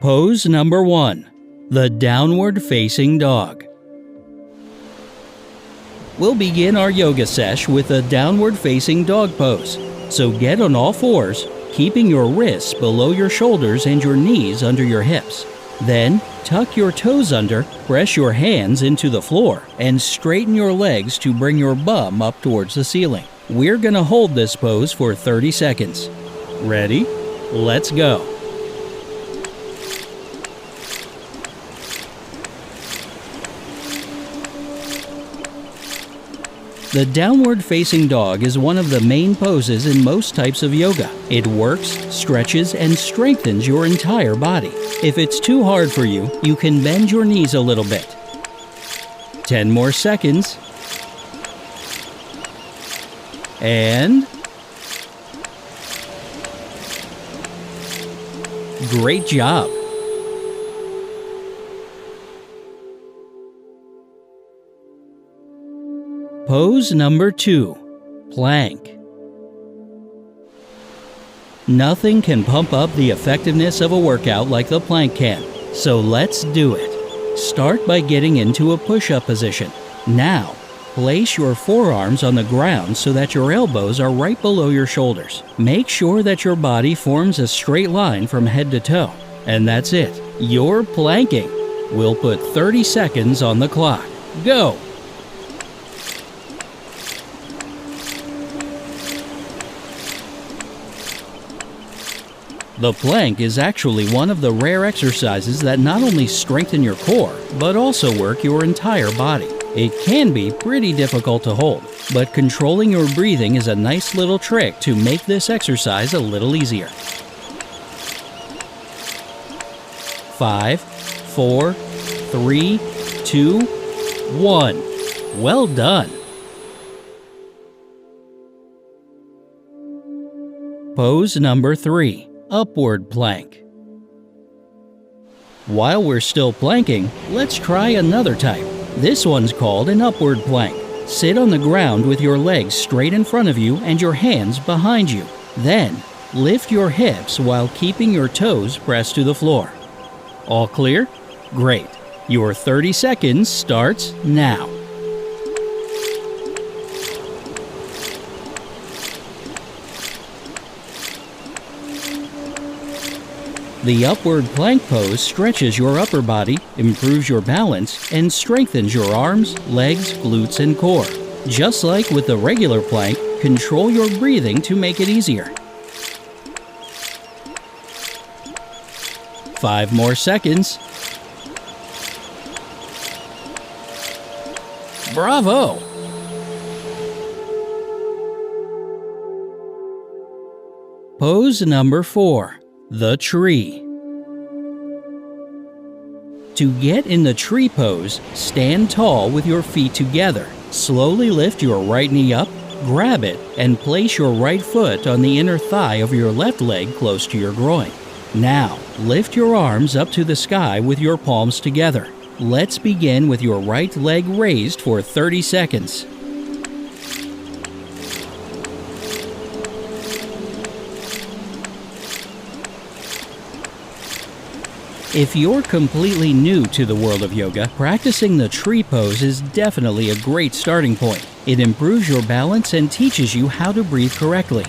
Pose number 1. The downward facing dog. We'll begin our yoga sesh with a downward facing dog pose. So get on all fours, keeping your wrists below your shoulders and your knees under your hips. Then, tuck your toes under, press your hands into the floor, and straighten your legs to bring your bum up towards the ceiling. We're gonna hold this pose for 30 seconds. Ready? Let's go. The downward facing dog is one of the main poses in most types of yoga. It works, stretches, and strengthens your entire body. If it's too hard for you, you can bend your knees a little bit. 10 more seconds. And great job! Pose number 2. Plank. Nothing can pump up the effectiveness of a workout like the plank can, so let's do it. Start by getting into a push-up position. Now, place your forearms on the ground so that your elbows are right below your shoulders. Make sure that your body forms a straight line from head to toe. And that's it. You're planking. We'll put 30 seconds on the clock. Go! The plank is actually one of the rare exercises that not only strengthen your core, but also work your entire body. It can be pretty difficult to hold, but controlling your breathing is a nice little trick to make this exercise a little easier. 5, 4, 3, 2, 1. Well done! Pose number 3. Upward plank. While we're still planking, let's try another type. This one's called an upward plank. Sit on the ground with your legs straight in front of you and your hands behind you. Then, lift your hips while keeping your toes pressed to the floor. All clear? Great. Your 30 seconds starts now. The upward plank pose stretches your upper body, improves your balance, and strengthens your arms, legs, glutes, and core. Just like with the regular plank, control your breathing to make it easier. 5 more seconds. Bravo! Pose number 4. The tree. To get in the tree pose, stand tall with your feet together. Slowly lift your right knee up, grab it, and place your right foot on the inner thigh of your left leg close to your groin. Now, lift your arms up to the sky with your palms together. Let's begin with your right leg raised for 30 seconds. If you're completely new to the world of yoga, practicing the tree pose is definitely a great starting point. It improves your balance and teaches you how to breathe correctly.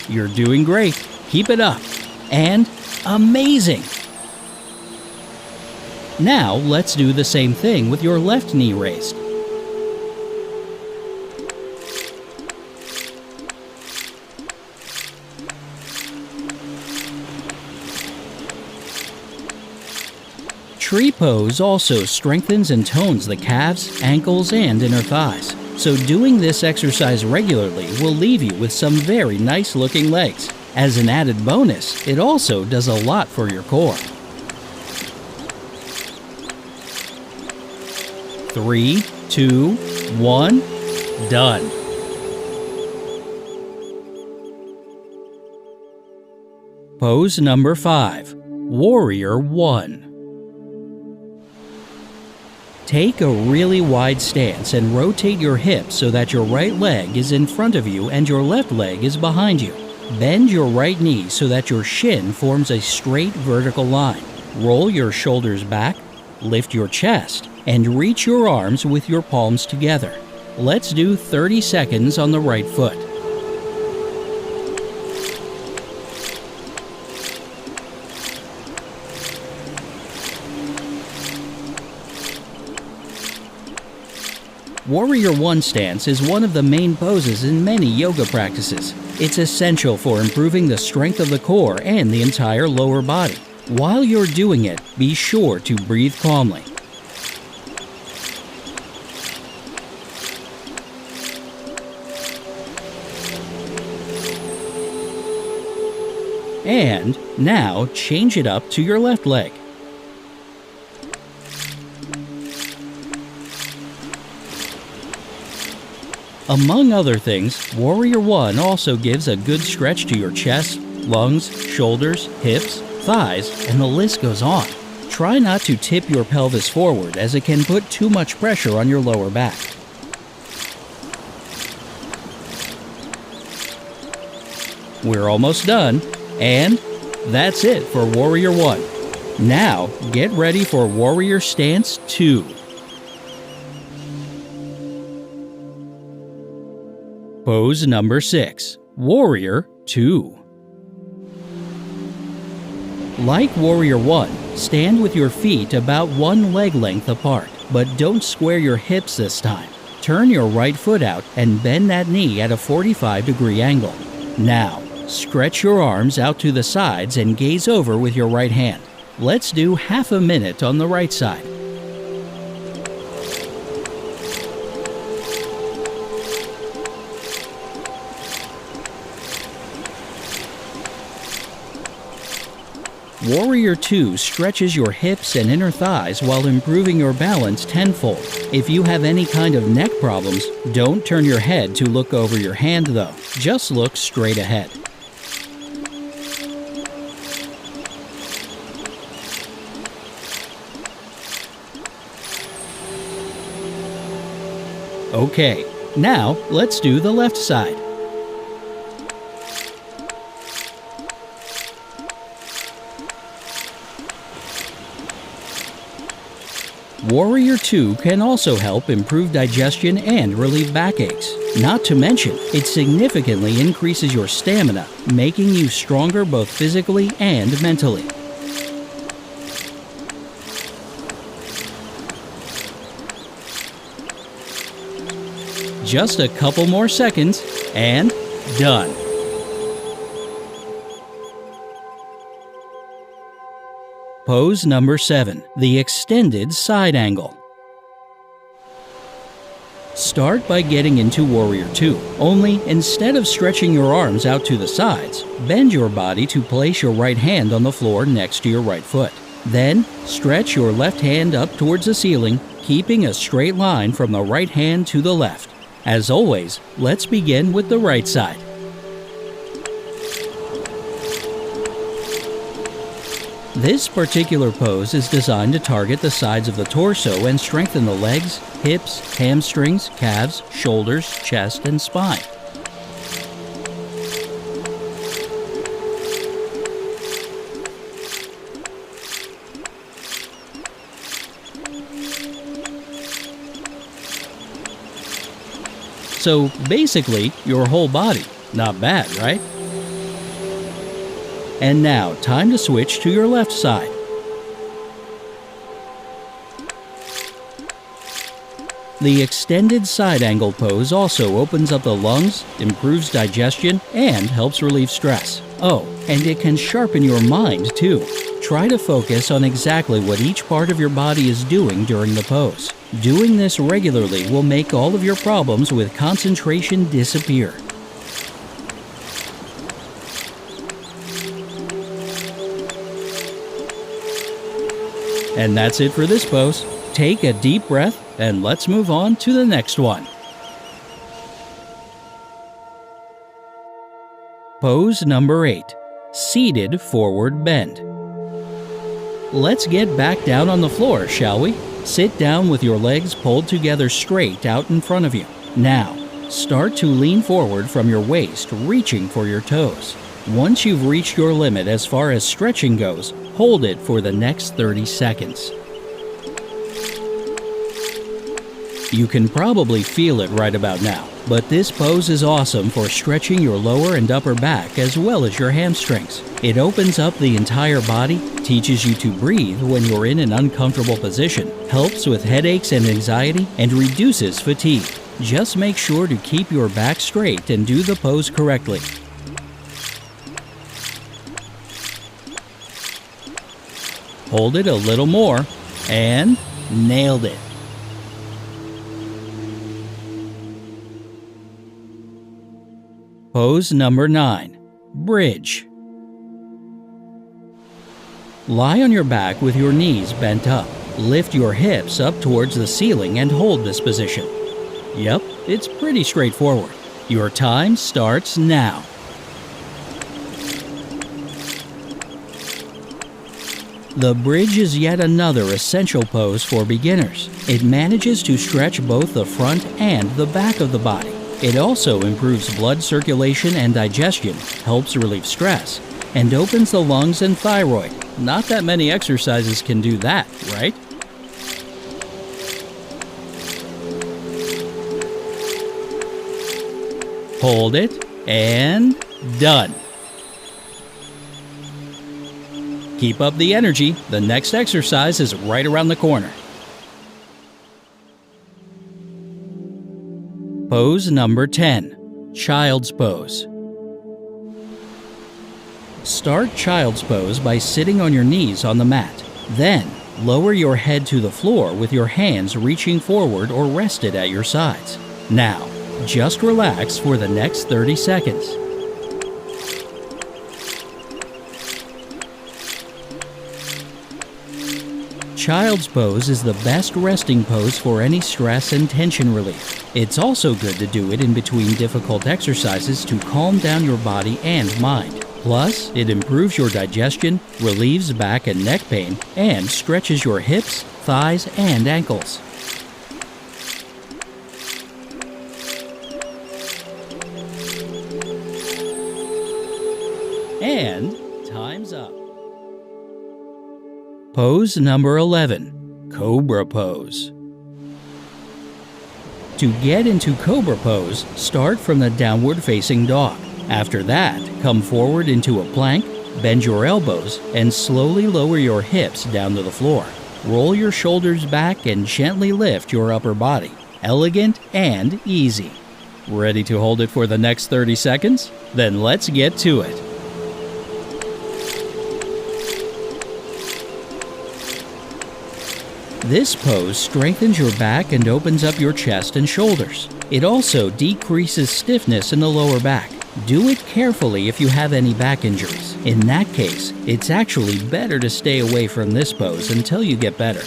You're doing great. Keep it up. And amazing! Now let's do the same thing with your left knee raised. Tree pose also strengthens and tones the calves, ankles, and inner thighs. So doing this exercise regularly will leave you with some very nice looking legs. As an added bonus, it also does a lot for your core. 3, 2, 1, done. Pose number 5, Warrior 1. Take a really wide stance and rotate your hips so that your right leg is in front of you and your left leg is behind you. Bend your right knee so that your shin forms a straight vertical line. Roll your shoulders back, lift your chest, and reach your arms with your palms together. Let's do 30 seconds on the right foot. Warrior One stance is one of the main poses in many yoga practices. It's essential for improving the strength of the core and the entire lower body. While you're doing it, be sure to breathe calmly. And now change it up to your left leg. Among other things, Warrior One also gives a good stretch to your chest, lungs, shoulders, hips, thighs, and the list goes on. Try not to tip your pelvis forward as it can put too much pressure on your lower back. We're almost done, and that's it for Warrior One. Now, get ready for Warrior Stance 2. Pose number 6, Warrior 2. Like Warrior 1, stand with your feet about one leg length apart, but don't square your hips this time. Turn your right foot out and bend that knee at a 45-degree angle. Now, stretch your arms out to the sides and gaze over with your right hand. Let's do half a minute on the right side. Warrior 2 stretches your hips and inner thighs while improving your balance tenfold. If you have any kind of neck problems, don't turn your head to look over your hand though. Just look straight ahead. Okay, now let's do the left side. Warrior 2 can also help improve digestion and relieve backaches. Not to mention, it significantly increases your stamina, making you stronger both physically and mentally. Just a couple more seconds, and done. Pose number 7, the extended side angle. Start by getting into Warrior 2, only instead of stretching your arms out to the sides, bend your body to place your right hand on the floor next to your right foot. Then, stretch your left hand up towards the ceiling, keeping a straight line from the right hand to the left. As always, let's begin with the right side. This particular pose is designed to target the sides of the torso and strengthen the legs, hips, hamstrings, calves, shoulders, chest, and spine. So basically, your whole body. Not bad, right? And now, time to switch to your left side. The extended side angle pose also opens up the lungs, improves digestion, and helps relieve stress. Oh, and it can sharpen your mind too. Try to focus on exactly what each part of your body is doing during the pose. Doing this regularly will make all of your problems with concentration disappear. And that's it for this pose. Take a deep breath and let's move on to the next one. Pose number 8, seated forward bend. Let's get back down on the floor, shall we? Sit down with your legs pulled together straight out in front of you. Now, start to lean forward from your waist, reaching for your toes. Once you've reached your limit as far as stretching goes, hold it for the next 30 seconds. You can probably feel it right about now, but this pose is awesome for stretching your lower and upper back as well as your hamstrings. It opens up the entire body, teaches you to breathe when you're in an uncomfortable position, helps with headaches and anxiety, and reduces fatigue. Just make sure to keep your back straight and do the pose correctly. Hold it a little more, and nailed it. Pose number 9. Bridge. Lie on your back with your knees bent up. Lift your hips up towards the ceiling and hold this position. Yep, it's pretty straightforward. Your time starts now. The bridge is yet another essential pose for beginners. It manages to stretch both the front and the back of the body. It also improves blood circulation and digestion, helps relieve stress, and opens the lungs and thyroid. Not that many exercises can do that, right? Hold it, and done. Keep up the energy. The next exercise is right around the corner. Pose number 10. Child's Pose. Start Child's Pose by sitting on your knees on the mat. Then, lower your head to the floor with your hands reaching forward or rested at your sides. Now, just relax for the next 30 seconds. Child's Pose is the best resting pose for any stress and tension relief. It's also good to do it in between difficult exercises to calm down your body and mind. Plus, it improves your digestion, relieves back and neck pain, and stretches your hips, thighs, and ankles. And time's up. Pose number 11. Cobra Pose. To get into Cobra Pose, start from the downward facing dog. After that, come forward into a plank, bend your elbows, and slowly lower your hips down to the floor. Roll your shoulders back and gently lift your upper body. Elegant and easy. Ready to hold it for the next 30 seconds? Then let's get to it. This pose strengthens your back and opens up your chest and shoulders. It also decreases stiffness in the lower back. Do it carefully if you have any back injuries. In that case, it's actually better to stay away from this pose until you get better.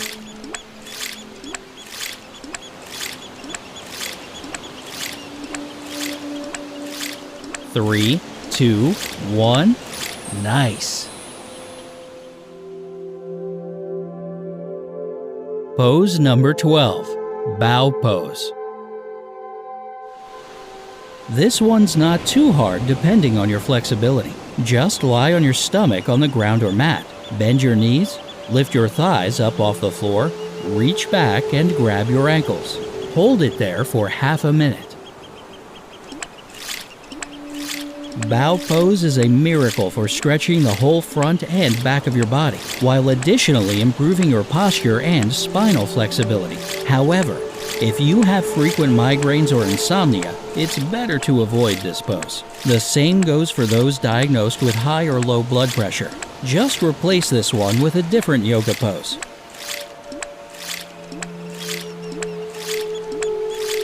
Three, two, one. Nice. Pose number 12. Bow Pose. This one's not too hard depending on your flexibility. Just lie on your stomach on the ground or mat. Bend your knees, lift your thighs up off the floor, reach back and grab your ankles. Hold it there for half a minute. Bow Pose is a miracle for stretching the whole front and back of your body, while additionally improving your posture and spinal flexibility. However, if you have frequent migraines or insomnia, it's better to avoid this pose. The same goes for those diagnosed with high or low blood pressure. Just replace this one with a different yoga pose.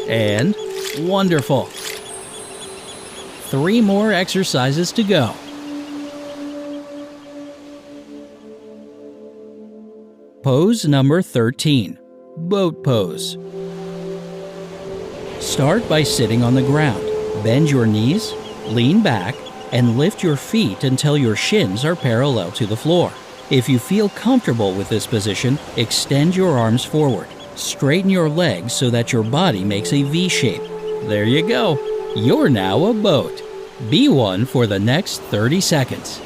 And wonderful! 3 more exercises to go. Pose number 13. Boat Pose. Start by sitting on the ground. Bend your knees, lean back, and lift your feet until your shins are parallel to the floor. If you feel comfortable with this position, extend your arms forward. Straighten your legs so that your body makes a V shape. There you go. You're now a boat. Be one for the next 30 seconds.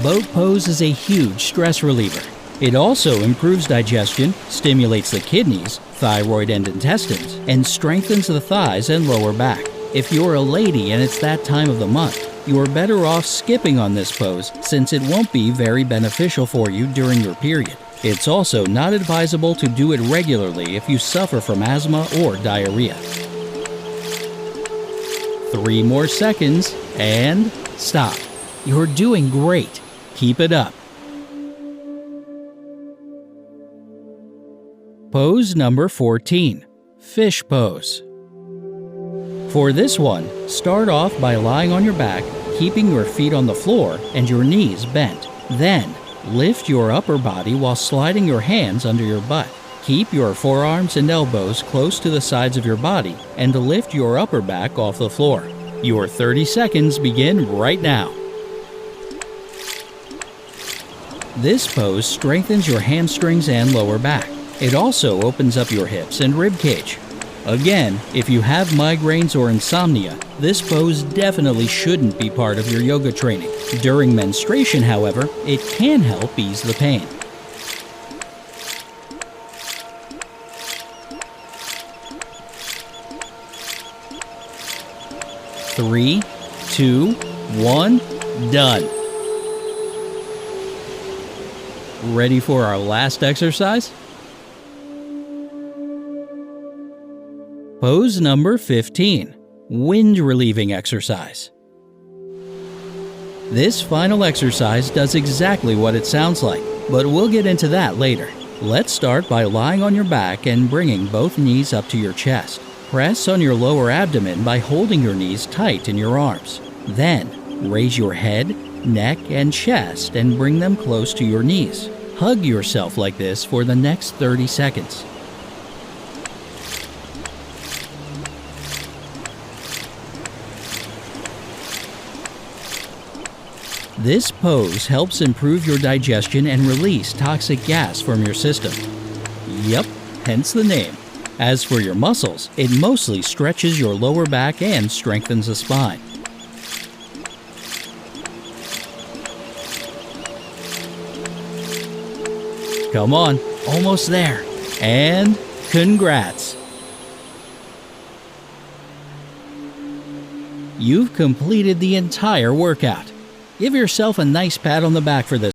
Boat pose is a huge stress reliever. It also improves digestion, stimulates the kidneys, thyroid and intestines, and strengthens the thighs and lower back. If you're a lady and it's that time of the month, you are better off skipping on this pose since it won't be very beneficial for you during your period. It's also not advisable to do it regularly if you suffer from asthma or diarrhea. 3 more seconds and stop. You're doing great. Keep it up. Pose number 14, fish pose. For this one, start off by lying on your back, keeping your feet on the floor and your knees bent. Then, lift your upper body while sliding your hands under your butt. Keep your forearms and elbows close to the sides of your body and lift your upper back off the floor. Your 30 seconds begin right now. This pose strengthens your hamstrings and lower back. It also opens up your hips and rib cage. Again, if you have migraines or insomnia, this pose definitely shouldn't be part of your yoga training. During menstruation, however, it can help ease the pain. Three, 2, 1, done. Ready for our last exercise? Pose number 15, wind relieving exercise. This final exercise does exactly what it sounds like, but we'll get into that later. Let's start by lying on your back and bringing both knees up to your chest. Press on your lower abdomen by holding your knees tight in your arms. Then, raise your head, neck, and chest and bring them close to your knees. Hug yourself like this for the next 30 seconds. This pose helps improve your digestion and release toxic gas from your system. Yep, hence the name. As for your muscles, it mostly stretches your lower back and strengthens the spine. Come on, almost there. And congrats! You've completed the entire workout. Give yourself a nice pat on the back for this.